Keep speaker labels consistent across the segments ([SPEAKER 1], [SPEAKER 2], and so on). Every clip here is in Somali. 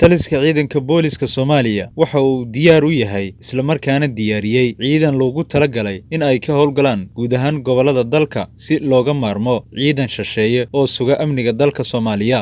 [SPEAKER 1] taliska ciidanka booliska Soomaaliya waxa uu diyaar u yahay isla markaana diyaariyay ciidan loogu talagalay in ay ka howlgalaan guud ahaan gobolada dalka si looga maarmo ciidan shisheeye oo suga amniga dalka Soomaaliya.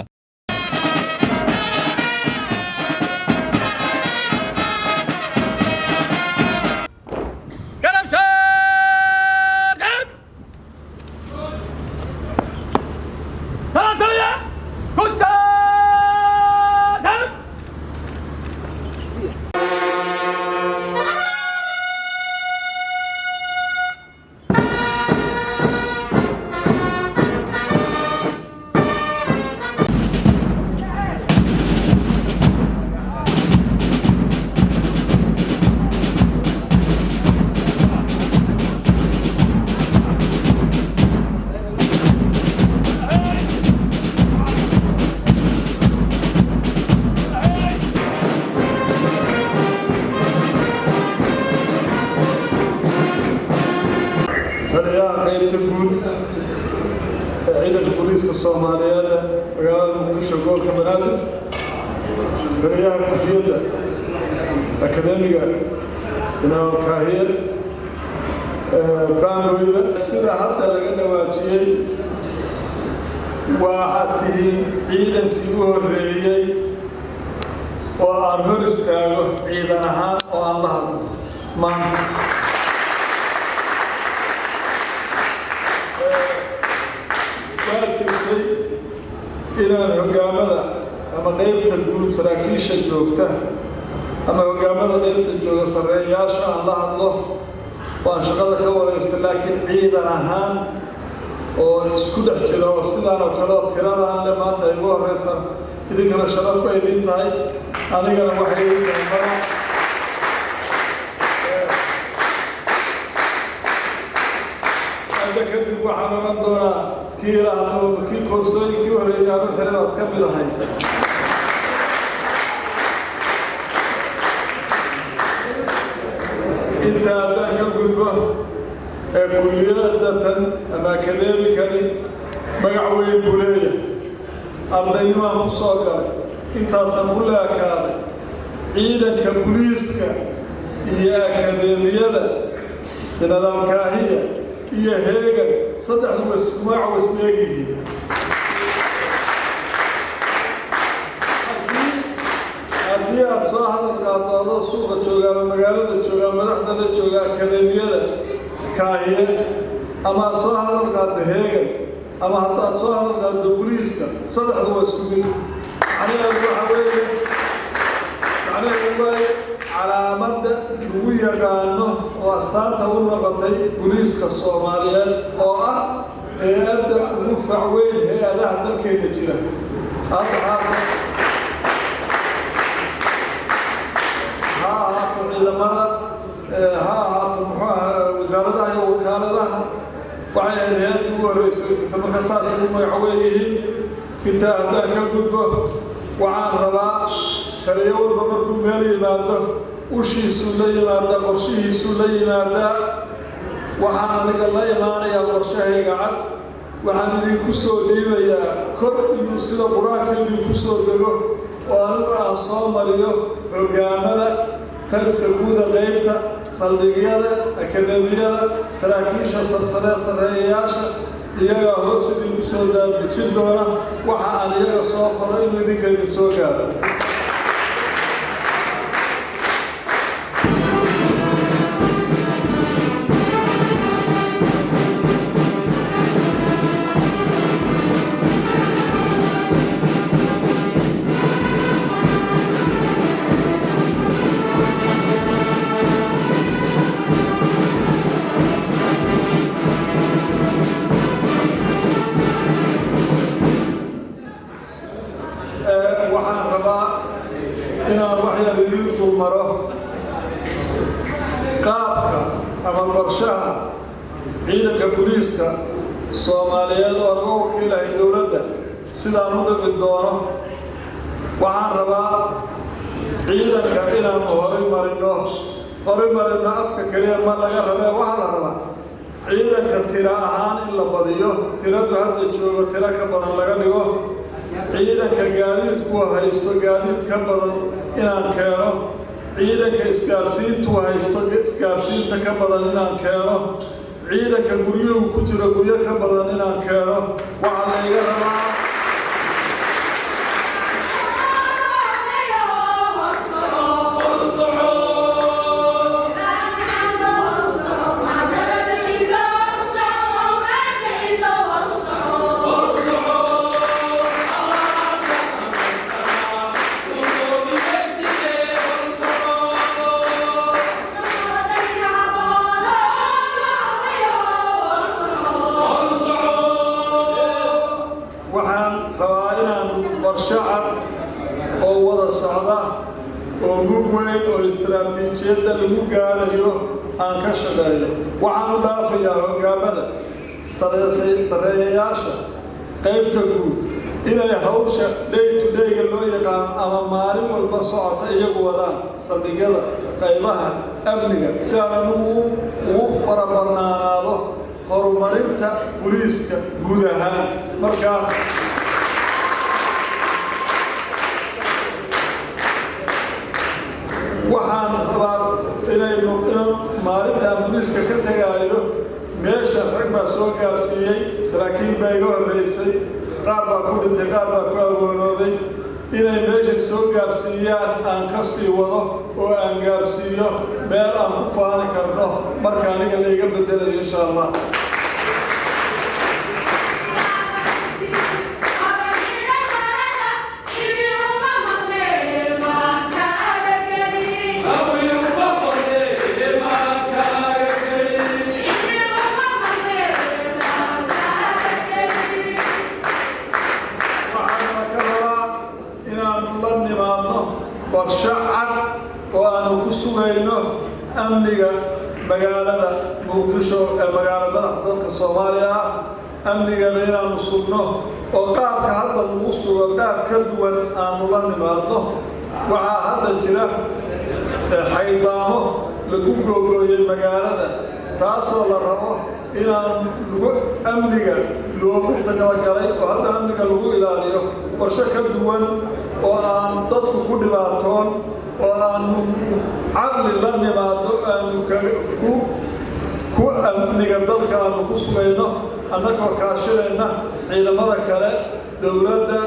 [SPEAKER 2] ciidanka booliska Soomaaliyeed magaalada Muqdisho gobolka Banaadir bariyaha kuliyadda akademiga General Kahir Bangoyda sida hadda laga dhawaajiyay waxaa ciidankii u horeeyay oo aan hor istaago ciidan ahaan oo aan la hadlo maanta inaan hogaamada ama qaybta guud saraakiisha joogta ama hogaamada qaybta jooga sareeyaasha aan la hadlo waan shaqada ka wareysta laakiin ciidan ahaan oo isku dhex jira oo sidaan oo kale tirada aan le maanta igu horeysan idinkana sharaf bay idin tahay anigana waxay idin tahay hadda kadib waxaan oran doonaa kii koorsooyinkii horeeyay aan u xiran aad ka mid ahay inta haddaan ka gudbo kulliyadatan ama akademikani magac weyn buu leeyahay ardaynimaan ku soo galay intaasaan u leekaaday ciidanka booliiska iyo akademiyada General Kahir iyo heegan saddexduba ismaac wasleegihiin haddii aad soo hadal qaadoodo suuqa jooga ama magaalada jooga madaxdana jooga akademiyada Kahir ama aad soo hadal qaaddo heegan ama haddaad soo hadal qaaddo booliiska saddexduba isku mid macnaheedu waa calaamada lagu yaqaano oo astaanta u noqotay booliiska Soomaaliyeed oo ah hay'adda ugu facweyn hay'adaha dalkeena jira ha ahaato ciidamada ha ahaato wasaaradaha iyo wakaaladaha waxay ahayd hay'adda ugu horreysay marka saas ugu magac weeyihiin intaa haddaan ka gudbo waxaan rabaa taliyo walba markuu meel yimaado ushiisuu la yimaadaa qorshihiisuu la yimaadaa waxaan aniga la imaanayaa qorshahayga cad waxaan idinku soo dhiibayaa kor inuu sida qur-aanka idinku soo dego oo anigu aan soo mariyo hogaamada taliska guuda qaybta saldhigyada akademiyada saraakiisha sarsalee sareeyayaasha iyagaa hoos idinku soo daadejin doona waxa aan iyaga soo faro inuu idinka idin soo gaaro waxaan rabaa inaan waxyar idinku maro qaabka ama qorshaha ciidanka booliiska Soomaaliyeed oo laga wakiilay dowladda sidaan u dhaqi doono waxaan rabaa ciidanka inaan horumarino afka kaliya ma laga rabee waxa la rabaa ciidanka tira ahaan in la badiyo tiradu hadda joogo tira ka badan laga dhigo ciidanka gaadiidku haysto gaadiid ka badan inaan keeno ciidanka isgaarsiintu haysto isgaarsiinta ka badan inaan keeno ciidanka guryuhu ku jiro guryo ka badan inaan keeno waxaa layga rabaa شعب oo wada socda oo mug weyn oo istiraatiijiyadda lagu gaarayo aan ka shaqeeyo waxaan u dhaafayaa hoggaamada sareeyayaasha qaybta guud inay hawsha day-to-day-ga loo yaqaan ama maalin walba socota iyagu wadaan saldhigyada qaybaha amniga si aan ugu farabarnaanaado horumarinta booliiska guud ahaan markaa waxaan rabaa inaynu maalintaan booliiska ka tegaayo meesha rag baa soo gaarsiiyey saraakiil baa iga horreysay qaar baa ku dhintay qaar baa ku agooroobay inay meesha soo gaarsiiyaan aan ka sii wado oo aan gaarsiiyo meel aan ku faani karno marka aniga layga bedelayo insha allah warshacad oo aanu ku sugayno amniga magaalada muqdisho ee magaalada dalka Soomaaliya amnigeeda inaanu sugno oo qaabka hadda lagu sugo qaab ka duwan aanu la nimaadno waxaa hadda jira xaydaamo lagu googooyay magaalada taasoo la rabo inaan amniga loogu talagalay oo hadda amniga lagu ilaaliyo qorshe ka duwan oo aan dadku ku dhibaatoon oo aan caqli la nimaado aanu ku amniga dalka aanu ku sugayno annagoo kaashanayna ciidamada kale dowladda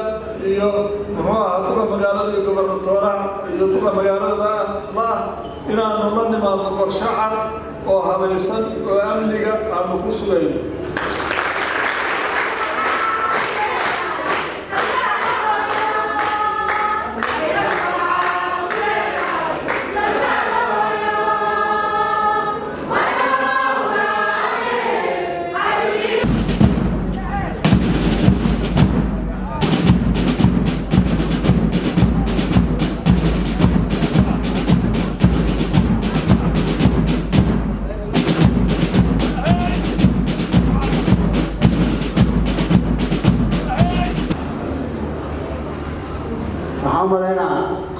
[SPEAKER 2] iyo muxuu ahaa duqa magaalada iyo gobernatooraha iyo duqa magaalada isla inaanu la nimaadno qorshe cad oo habaysan oo amniga aanu ku sugayno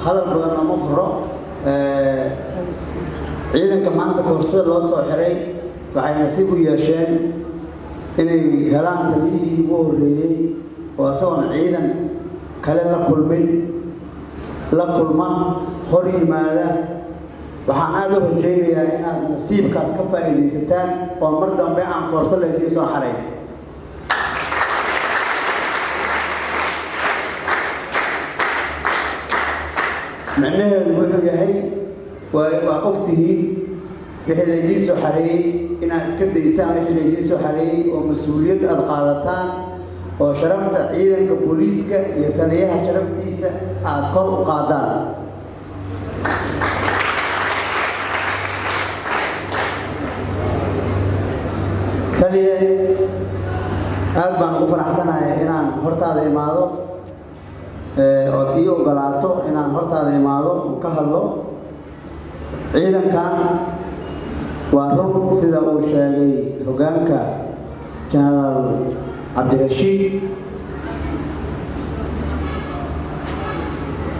[SPEAKER 2] هذا البلد مفرط ciidanka maanta koorsada loo soo xiray waxay nasiib u yeesheen inay helaan taliyihii ugu horreeyey oo asagoon ciidan kale la kulma hor yimaada waxaan aad u rajaynayaa inaad nasiibkaas ka faa'iidaysataan oo mar dambe aan koorso laydii soo xaray macnaheedu wuxuu yahay waa ogtihiin wixii laydin soo xareeyey inaad iska daysaan wixii laydin soo xareeyey oo mas-uuliyad aad qaadataan oo sharafta ciidanka booliiska iyo taliyaha sharaftiisa aad kor u qaadaan taliye aad baan ugu faraxsanahay inaan hortaada imaado ood ii ogolaato inaan hortaada imaado ka hadlo ciidankan waa run sida uu sheegay hoggaanka jenaraal cabdirashiid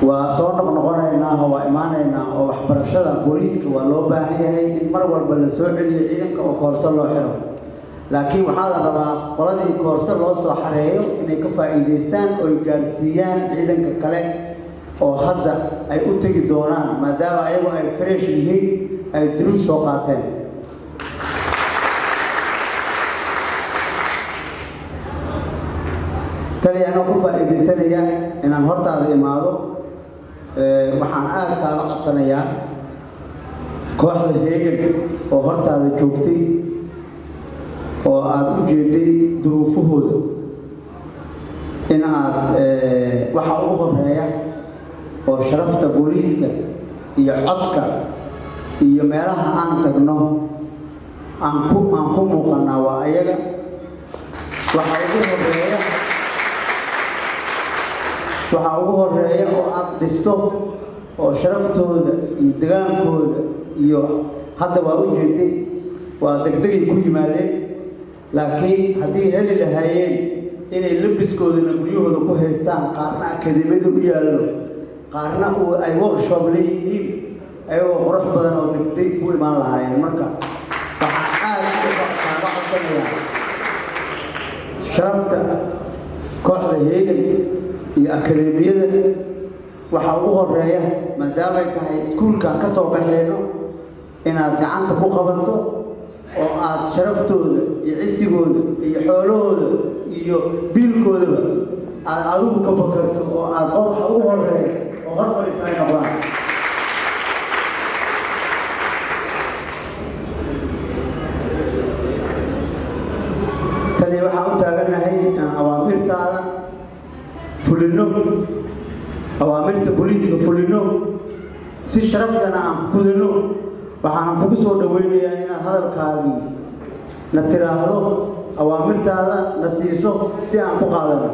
[SPEAKER 2] waa soo noqonaynaa oo waa imaanaynaa oo waxbarashada booliiska waa loo baahan yahay in mar walba la soo celiyo ciidanka oo koorso loo xiro
[SPEAKER 3] laakiin waxaa la rabaa qoladii koorso loo soo xareeyo inay ka faa'iidaystaan oo ay gaarsiiyaan ciidanka kale oo hadda ay u tegi doonaan maadaama ayagu ay fresh yihiin ay duruus soo qaateen. tali anoo ku faa'iidaysanaya inaan hortaada imaado waxaan aad kaaga codsanayaa kooxda heegan oo hortaada joogtay oo aad u jeeday duruufahooda in aad waxa ugu horeeya oo sharafta booliiska iyo codka iyo meelaha aan tagno aan ku muuqanaa waa ayaga. waxa ugu horeeya oo aad dhisto oo sharaftooda iyo degaankooda iyo hadda waa u jeeday waa degdegay ku yimaadeen, laakiin haddii heli lahaayeen inay labiskoodana guryahooda ku haystaan, qaarna akademiyada u yaallo, qaarna ay workshop leeyihiin ayagoo qurux badan oo degdeg ku imaan lahaayeen. marka waxaa aad kaaga codsanayaa sharafta kooxda heegan iyo akademiyada waxa ugu horeeya maadaama ay tahay iskuulkan ka soo baxeeno inaad gacanta ku qabato oo aad sharaftooda iyo cisigooda iyo xoolahooda iyo biilkoodaba aad adigu ka fakarto oo aad waxa ugu horeeya oo hormarisa ay noqdaan. tani waxaan u taaganahay inaan awaamirtaada fulino, awaamirta booliiska fulino, si sharaftana aan gudano. waxaan kugu soo dhaweynayaa inaad hadalkaagii na tiraahdo awaamirtaada na siiso si aan ku qaadano.